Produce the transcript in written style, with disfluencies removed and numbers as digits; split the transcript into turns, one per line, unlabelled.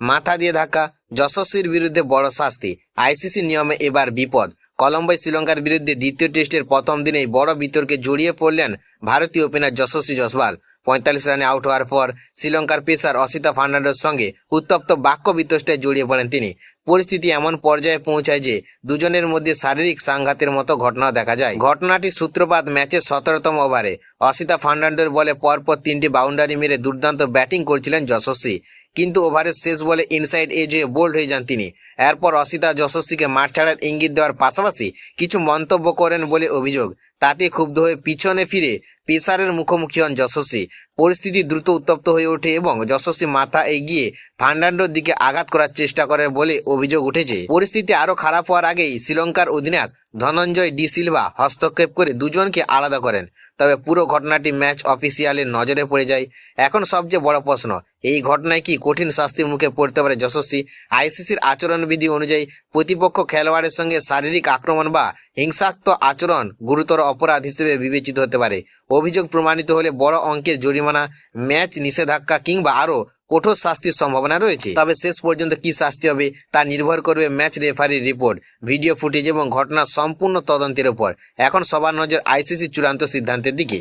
মাথা দিয়ে ধাক্কা, যশস্বীর বিরুদ্ধে বড় শাস্তি। আইসিসি নিয়মে এবার বিপদ। কলম্বোয় শ্রীলঙ্কার বিরুদ্ধে দ্বিতীয় টেস্টের প্রথম দিনেই বড় বিতর্কে জড়িয়ে পড়লেন ভারতীয় ওপেনার যশস্বী জয়সওয়াল। 45 রানে আউট হওয়ার পর শ্রীলঙ্কার পেসার অসিতা ফার্নান্ডোর সঙ্গে উত্তপ্ত বাক্য বিতণ্ডায় জড়িয়ে পড়েন তিনি। পরিস্থিতি এমন পর্যায়ে পৌঁছায় যে দুজনের মধ্যে শারীরিক সংঘাতের মতো ঘটনা দেখা যায়। ঘটনাটির সূত্রপাত ম্যাচের 17তম ওভারে অসিতা ফার্নান্ডোর বলে পরপর 3টি বাউন্ডারি মেরে দুর্দান্ত ব্যাটিং করছিলেন যশস্বী, কিন্তু ওভারের শেষ বলে ইনসাইড এজে বোল্ড হয়ে যান তিনি। এরপর অসিতা যশস্বীকে মাঠ ছাড়ার ইঙ্গিত দেওয়ার পাশাপাশি কিছু মন্তব্য করেন বলে অভিযোগ। তাতে ক্ষুব্ধ হয়ে পিছনে ফিরে পেসারের মুখোমুখি হন যশস্বী। পরিস্থিতি দ্রুত উত্তপ্ত হয়ে ওঠে এবং যশস্বী মাথা এগিয়ে ফার্নান্ডোর দিকে আঘাত করার চেষ্টা করে বলে অভিযোগ উঠেছে। পরিস্থিতি আরও খারাপ হওয়ার আগেই শ্রীলঙ্কার অধিনায়ক ধনঞ্জয় ডি সিলভা হস্তক্ষেপ করে দুজনকে আলাদা করেন। তবে পুরো ঘটনাটি ম্যাচ অফিসিয়ালের নজরে পড়ে যায়। এখন সবচেয়ে বড় প্রশ্ন, এই ঘটনায় কি কঠিন শাস্তির মুখে পড়তে পারে যশস্বী? আইসিসির আচরণবিধি অনুযায়ী প্রতিপক্ষ খেলোয়াড়ের সঙ্গে শারীরিক আক্রমণ বা হিংসাত্মক আচরণ গুরুতর অপরাধ হিসেবে বিবেচিত হতে পারে। অভিযোগ প্রমাণিত হলে বড় অঙ্কের জরিমানা, ম্যাচ নিষেধাজ্ঞা কিংবা আরও কঠোর শাস্তির সম্ভাবনা রয়েছে। তবে শেষ পর্যন্ত কি শাস্তি হবে তা নির্ভর করবে ম্যাচ রেফারির রিপোর্ট, ভিডিও ফুটেজ এবং ঘটনার সম্পূর্ণ তদন্তের উপর। এখন সবার নজর আইসিসির চূড়ান্ত সিদ্ধান্তের দিকে।